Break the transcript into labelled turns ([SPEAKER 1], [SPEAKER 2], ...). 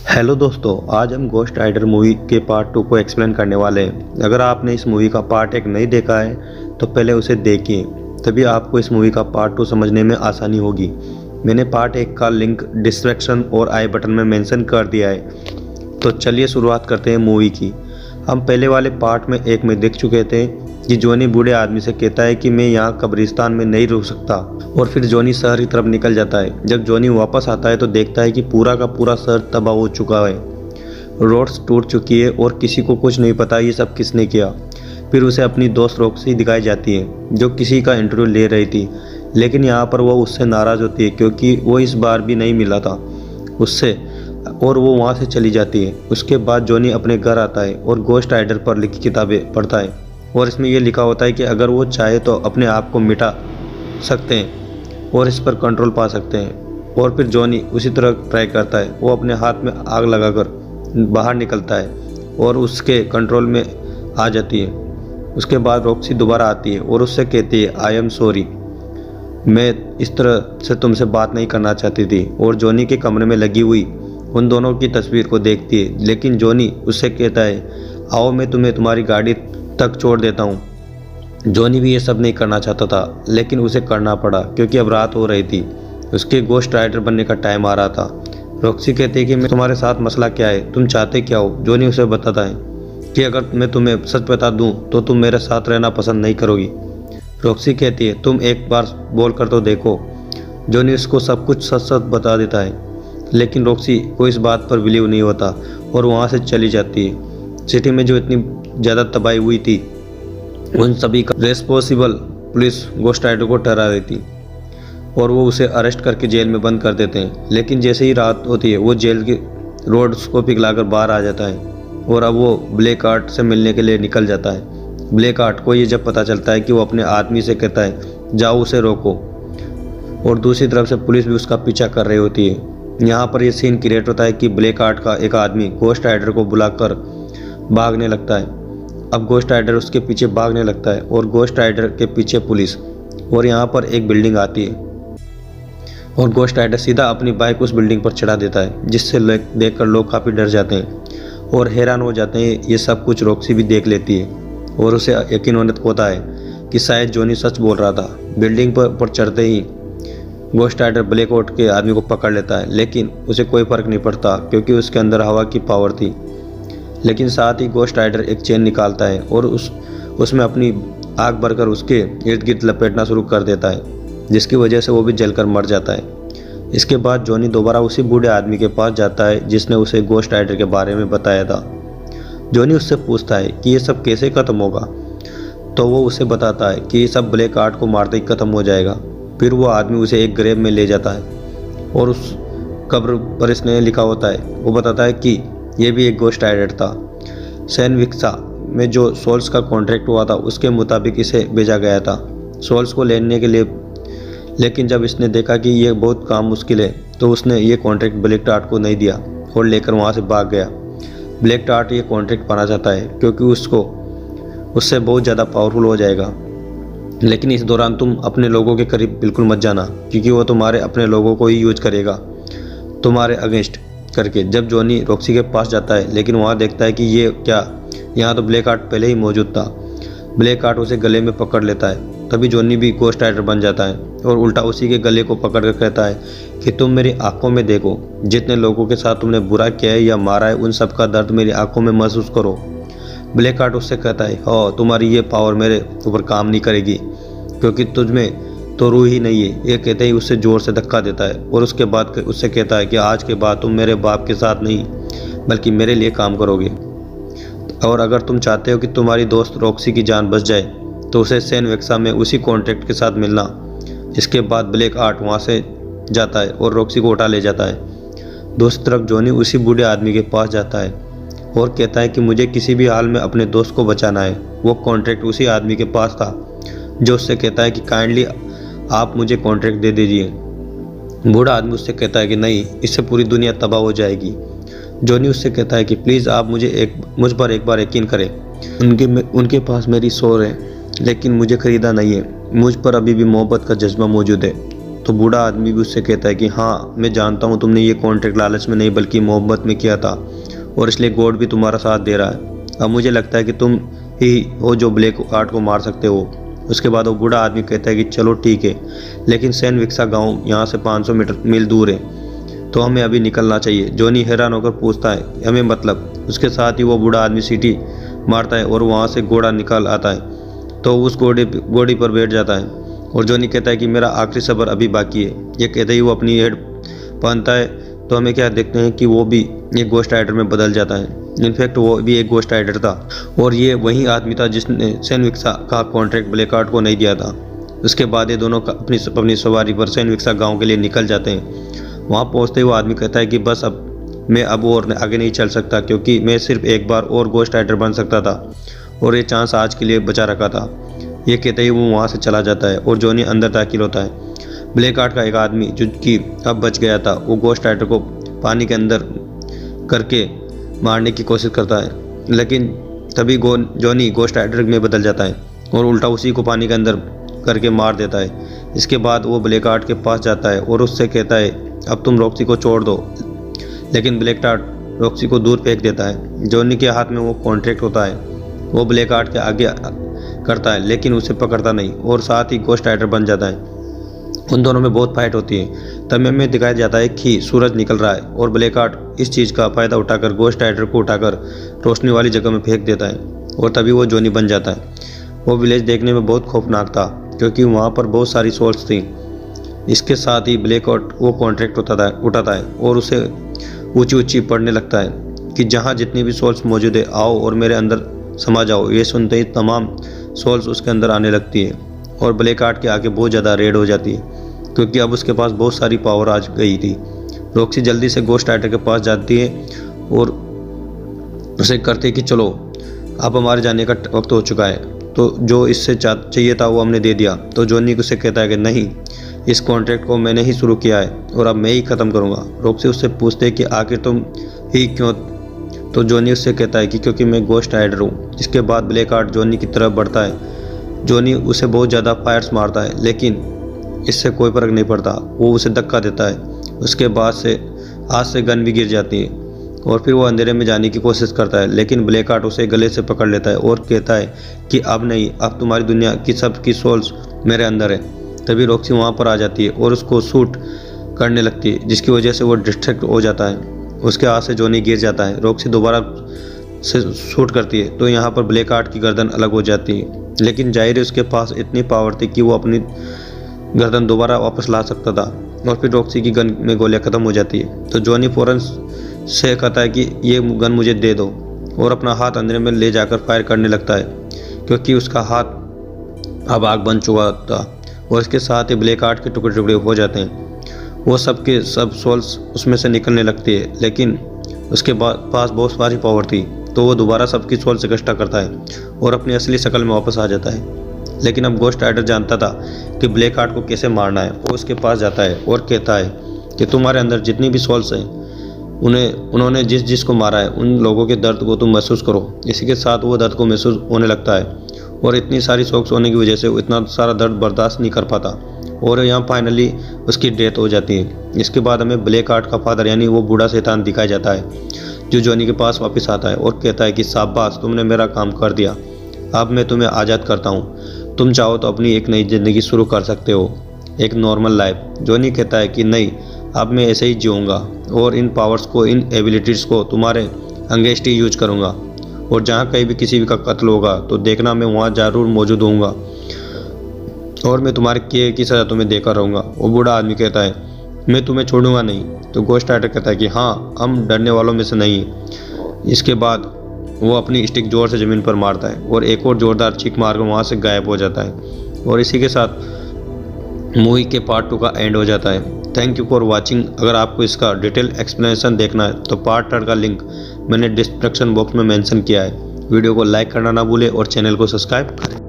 [SPEAKER 1] Hello दोस्तों, आज हम घोस्ट राइडर मूवी के पार्ट 2 को एक्सप्लेन करने वाले हैं। अगर आपने इस मूवी का पार्ट 1 नहीं देखा है तो पहले उसे देखिए, तभी आपको इस मूवी का पार्ट 2 समझने में आसानी होगी। मैंने पार्ट 1 का लिंक डिस्क्रिप्शन और आई बटन में मेंशन कर दिया है। तो चलिए शुरुआत करते हैं मूवी की। हम पहले वाले पार्ट में एक में देख चुके थे कि जॉनी बूढ़े आदमी से कहता है कि मैं यहाँ कब्रिस्तान में नहीं रुक सकता, और फिर जॉनी शहर की तरफ निकल जाता है। जब जॉनी वापस आता है तो देखता है कि पूरा का पूरा शहर तबाह हो चुका है, रोड्स टूट चुकी है और किसी को कुछ नहीं पता ये सब किसने किया। फिर उसे अपनी दोस्त रॉक्सी दिखाई जाती है जो किसी का इंटरव्यू ले रही थी, लेकिन यहाँ पर वो उससे नाराज़ होती है क्योंकि वो इस बार भी नहीं मिला था उससे, और वो वहाँ से चली जाती है। उसके बाद जॉनी अपने घर आता है और घोस्ट राइडर पर लिखी किताबें पढ़ता है, और इसमें यह लिखा होता है कि अगर वो चाहे तो अपने आप को मिटा सकते हैं और इस पर कंट्रोल पा सकते हैं। और फिर जॉनी उसी तरह ट्राई करता है। वो अपने हाथ में आग लगाकर बाहर निकलता है और उसके कंट्रोल में आ जाती है। उसके बाद रॉक्सी दोबारा आती है और उससे कहती है आई एम सॉरी, मैं इस तरह से तुमसे बात नहीं करना चाहती थी। और जॉनी के कमरे में लगी हुई उन दोनों की तस्वीर को देखती है, लेकिन जॉनी उससे कहता है आओ मैं तुम्हें तुम्हारी गाड़ी तक छोड़ देता हूँ। जॉनी भी ये सब नहीं करना चाहता था, लेकिन उसे करना पड़ा क्योंकि अब रात हो रही थी। उसके घोस्ट राइडर बनने का टाइम आ रहा था। रॉक्सी कहती है कि मैं तुम्हारे साथ मसला क्या है, तुम चाहते क्या हो। जॉनी उसे बताता है कि अगर मैं तुम्हें सच बता दूं तो तुम मेरे साथ रहना पसंद नहीं करोगी। रॉक्सी कहती है तुम एक बार बोल कर तो देखो। जॉनी उसको सब कुछ सच सच बता देता है, लेकिन रॉक्सी को इस बात पर बिलीव नहीं होता और वहाँ से चली जाती है। सिटी में जो इतनी ज़्यादा तबाही हुई थी उन सभी का रेस्पॉन्सिबल पुलिस घोस्ट राइडर को ठहरा रही थी, और वो उसे अरेस्ट करके जेल में बंद कर देते हैं। लेकिन जैसे ही रात होती है वो जेल के रोड्स को पिघलाकर बाहर आ जाता है और अब वो ब्लैक आर्ट से मिलने के लिए निकल जाता है। ब्लैक आर्ट को ये जब पता चलता है कि वो अपने आदमी से कहता है जाओ उसे रोको, और दूसरी तरफ से पुलिस भी उसका पीछा कर रही होती है। यहाँ पर ये सीन क्रिएट होता है कि ब्लैक आर्ट का एक आदमी घोस्ट राइडर को बुलाकर भागने लगता है। अब घोस्ट राइडर उसके पीछे भागने लगता है और घोस्ट राइडर के पीछे पुलिस, और यहाँ पर एक बिल्डिंग आती है और घोस्ट राइडर सीधा अपनी बाइक उस बिल्डिंग पर चढ़ा देता है, जिससे देखकर लोग काफ़ी डर जाते हैं और हैरान हो जाते हैं। ये सब कुछ रॉक्सी भी देख लेती है और उसे यकीन होता है कि शायद जॉनी सच बोल रहा था। बिल्डिंग पर चढ़ते ही घोस्ट राइडर ब्लैक आउट के आदमी को पकड़ लेता है, लेकिन उसे कोई फ़र्क नहीं पड़ता क्योंकि उसके अंदर हवा की पावर थी। लेकिन साथ ही घोस्ट राइडर एक चेन निकालता है और उसमें अपनी आग भरकर उसके इर्द गिर्द लपेटना शुरू कर देता है, जिसकी वजह से वो भी जलकर मर जाता है। इसके बाद जॉनी दोबारा उसी बूढ़े आदमी के पास जाता है जिसने उसे घोस्ट राइडर के बारे में बताया था। जॉनी उससे पूछता है कि ये सब कैसे ख़त्म होगा, तो वो उसे बताता है कि ये सब ब्लैक आर्ट को मारते ही ख़त्म हो जाएगा। फिर वो आदमी उसे एक ग्रेव में ले जाता है और उस कब्र पर इसने लिखा होता है, वो बताता है कि ये भी एक घोस्ट राइडर था। सैन विक्सा में जो सोल्स का कॉन्ट्रैक्ट हुआ था उसके मुताबिक इसे भेजा गया था सोल्स को लेने के लिए, लेकिन जब इसने देखा कि ये बहुत काम मुश्किल है तो उसने ये कॉन्ट्रैक्ट ब्लैक आर्ट को नहीं दिया और लेकर वहाँ से भाग गया। ब्लैक आर्ट ये कॉन्ट्रैक्ट पाना चाहता है क्योंकि उससे बहुत ज़्यादा पावरफुल हो जाएगा, लेकिन इस दौरान तुम अपने लोगों के करीब बिल्कुल मत जाना क्योंकि वो तुम्हारे अपने लोगों को ही यूज करेगा तुम्हारे अगेंस्ट करके। जब जॉनी रॉक्सी के पास जाता है, लेकिन वहाँ देखता है कि ये क्या, यहाँ तो ब्लैक आर्ट पहले ही मौजूद था। ब्लैक आर्ट उसे गले में पकड़ लेता है। तभी जॉनी भी घोस्ट राइडर बन जाता है और उल्टा उसी के गले को पकड़ कर कहता है कि तुम मेरी आंखों में देखो, जितने लोगों के साथ तुमने बुरा किया है या मारा है उन सब का दर्द मेरी आंखों में महसूस करो। ब्लैक आर्ट उससे कहता है हाँ तुम्हारी ये पावर मेरे ऊपर काम नहीं करेगी क्योंकि तुझमें तो रूह ही नहीं है। ये कहते ही उससे ज़ोर से धक्का देता है और उसके बाद उससे कहता है कि आज के बाद तुम मेरे बाप के साथ नहीं बल्कि मेरे लिए काम करोगे, और अगर तुम चाहते हो कि तुम्हारी दोस्त रॉक्सी की जान बच जाए तो उसे सैन विक्सा में उसी कॉन्ट्रैक्ट के साथ मिलना। इसके बाद ब्लैक आर्ट वहाँ से जाता है और रॉक्सी को उठा ले जाता है। दूसरी तरफ जॉनी उसी बूढ़े आदमी के पास जाता है और कहता है कि मुझे किसी भी हाल में अपने दोस्त को बचाना है। वो कॉन्ट्रैक्ट उसी आदमी के पास था जो उससे कहता है कि काइंडली आप मुझे कॉन्ट्रैक्ट दे दीजिए। बूढ़ा आदमी उससे कहता है कि नहीं, इससे पूरी दुनिया तबाह हो जाएगी। जॉनी उससे कहता है कि प्लीज़ आप मुझ पर एक बार यकीन करें। उनके पास मेरी सोर है लेकिन मुझे ख़रीदा नहीं है। मुझ पर अभी भी मोहब्बत का जज्बा मौजूद है तो बूढ़ा आदमी भी उससे कहता है कि हाँ मैं जानता हूँ तुमने ये कॉन्ट्रैक्ट लालच में नहीं बल्कि मोहब्बत में किया था और इसलिए गॉड भी तुम्हारा साथ दे रहा है। अब मुझे लगता है कि तुम ही हो जो ब्लैक आर्ट को मार सकते हो। उसके बाद वो बूढ़ा आदमी कहता है कि चलो ठीक है, लेकिन सैन विक्सा गाँव यहाँ से 500 मील दूर है, तो हमें अभी निकलना चाहिए। जॉनी हैरान होकर पूछता है हमें मतलब। उसके साथ ही वो बूढ़ा आदमी सीटी मारता है और वहाँ से घोड़ा निकल आता है, तो उस घोड़ी पर बैठ जाता है और जॉनी कहता है कि मेरा आखिरी सफ़र अभी बाकी है। ये कहते ही वो अपनी हेड पहनता है, तो हमें क्या देखते हैं कि वो भी एक गोस्ट राइडर में बदल जाता है। इनफैक्ट वो भी एक गोस्ट राइडर था और ये वही आदमी था जिसने सैन विक्सा का कॉन्ट्रैक्ट ब्लैक आर्ट को नहीं दिया था। उसके बाद ये दोनों अपनी सवारी पर सैन विक्सा गाँव के लिए निकल जाते हैं। वहाँ पहुँचते ही वो आदमी कहता है कि बस मैं अब और आगे नहीं चल सकता, क्योंकि मैं सिर्फ एक बार और गोस्ट राइडर बन सकता था और ये चांस आज के लिए बचा रखा था। ये कहते ही वो वहाँ से चला जाता है और जॉनी अंदर दाखिल होता है। ब्लैक आर्ट का एक आदमी जो कि अब बच गया था, वो गोस्ट राइडर को पानी के अंदर करके मारने की कोशिश करता है, लेकिन तभी जॉनी गोस्ट राइडर में बदल जाता है और उल्टा उसी को पानी के अंदर करके मार देता है। इसके बाद वो ब्लैक आर्ट के पास जाता है और उससे कहता है अब तुम रॉक्सी को छोड़ दो, लेकिन ब्लैक आर्ट रॉक्सी को दूर फेंक देता है। जॉनी के हाथ में वो कॉन्ट्रैक्ट होता है, वो ब्लैक आर्ट के आगे करता है लेकिन उसे पकड़ता नहीं और साथ ही गोस्ट राइडर बन जाता है। उन दोनों में बहुत फाइट होती है। तब हमें दिखाया जाता है कि सूरज निकल रहा है और ब्लैक आर्ट इस चीज़ का फ़ायदा उठाकर गोस्ट राइडर को उठाकर रोशनी वाली जगह में फेंक देता है और तभी वो जॉनी बन जाता है। वो विलेज देखने में बहुत खौफनाक था क्योंकि वहाँ पर बहुत सारी सोल्स थी। इसके साथ ही ब्लैक आर्ट वो कॉन्ट्रैक्ट उठाता है और उसे ऊंची ऊंची पड़ने लगता है कि जहाँ जितनी भी सोल्स मौजूद है आओ और मेरे अंदर समा जाओ। ये सुनते ही तमाम सोल्स उसके अंदर आने लगती है और ब्लैक आर्ट के आगे बहुत ज़्यादा रेड हो जाती है क्योंकि अब उसके पास बहुत सारी पावर आ गई थी। रॉक्सी जल्दी से गोस्ट राइडर के पास जाती है और उसे कहती है कि चलो अब हमारे जाने का वक्त हो चुका है, तो जो इससे चाहिए था वो हमने दे दिया। तो जॉनी उसे कहता है कि नहीं, इस कॉन्ट्रैक्ट को मैंने ही शुरू किया है और अब मैं ही ख़त्म करूँगा। रॉक्सी उससे पूछते है कि आखिर तुम ही क्यों? तो जॉनी उससे कहता है कि क्योंकि मैं गोस्ट राइडर हूँ। इसके बाद ब्लैक आर्ट जॉनी की तरफ बढ़ता है। जॉनी उसे बहुत ज़्यादा फायर्स मारता है लेकिन इससे कोई फर्क नहीं पड़ता, वो उसे धक्का देता है। उसके बाद से हाथ से गन भी गिर जाती है और फिर वो अंधेरे में जाने की कोशिश करता है, लेकिन ब्लैक आर्ट उसे गले से पकड़ लेता है और कहता है कि अब नहीं, अब तुम्हारी दुनिया की सब की सोल्स मेरे अंदर है। तभी रॉक्सी वहाँ पर आ जाती है और उसको शूट करने लगती है, जिसकी वजह से वो डिस्ट्रैक्ट हो जाता है। उसके हाथ से जॉनी गिर जाता है। रॉक्सी दोबारा से शूट करती है तो यहाँ पर ब्लैक आर्ट की गर्दन अलग हो जाती है, लेकिन जाहिर है उसके पास इतनी पावर थी कि वो अपनी गर्दन दोबारा वापस ला सकता था और फिर रॉक्सी की गन में गोलियां ख़त्म हो जाती है। तो जॉनी फ़ौरन से कहता है कि ये गन मुझे दे दो और अपना हाथ अंधेरे में ले जाकर फायर करने लगता है क्योंकि उसका हाथ अब आग बन चुका था और इसके साथ ही ब्लैक आर्ट के टुकड़े टुकड़े हो जाते हैं। वो सब के सब सोल्स उसमें से निकलने लगती है, लेकिन उसके पास बहुत सारी पावर थी, तो वो दोबारा सबकी सोल्स इकट्ठा करता है और अपनी असली शक्ल में वापस आ जाता है। लेकिन अब गोस्ट राइडर जानता था कि ब्लैक आर्ट को कैसे मारना है। वो उसके पास जाता है और कहता है कि तुम्हारे अंदर जितनी भी सोल्स हैं उन्होंने जिस को मारा है उन लोगों के दर्द को तुम महसूस करो। इसी के साथ वो दर्द को महसूस होने लगता है और इतनी सारी सोल्स होने की वजह से वो इतना सारा दर्द बर्दाश्त नहीं कर पाता और यहाँ फाइनली उसकी डेथ हो जाती है। इसके बाद हमें ब्लैक आर्ट का फादर यानी वो बूढ़ा शैतान दिखाया जाता है जो जॉनी के पास वापस आता है और कहता है कि शाबाश, तुमने मेरा काम कर दिया, अब मैं तुम्हें आज़ाद करता हूँ। तुम चाहो तो अपनी एक नई ज़िंदगी शुरू कर सकते हो, एक नॉर्मल लाइफ। जॉनी कहता है कि नहीं, अब मैं ऐसे ही जीऊँगा और इन पावर्स को, इन एबिलिटीज़ को तुम्हारे अगेंस्ट ही यूज करूँगा और जहाँ कहीं भी किसी भी का कत्ल होगा तो देखना मैं वहाँ ज़रूर मौजूद होऊंगा और मैं तुम्हारे किए की सज़ा तुम्हें देकर रहूँगा। वो बूढ़ा आदमी कहता है मैं तुम्हें छोड़ूंगा नहीं। तो गोस्ट राइडर कहता है कि हाँ, हम डरने वालों में से नहीं हैं। इसके बाद वो अपनी स्टिक जोर से ज़मीन पर मारता है और एक और ज़ोरदार चीख मारकर वहाँ से गायब हो जाता है और इसी के साथ मूवी के पार्ट 2 का एंड हो जाता है। Thank you for watching. अगर आपको इसका डिटेल एक्सप्लेनेशन देखना है तो पार्ट 3 का लिंक मैंने डिस्क्रिप्शन बॉक्स में मेंशन किया है। वीडियो को लाइक करना ना भूलें और चैनल को सब्सक्राइब करें।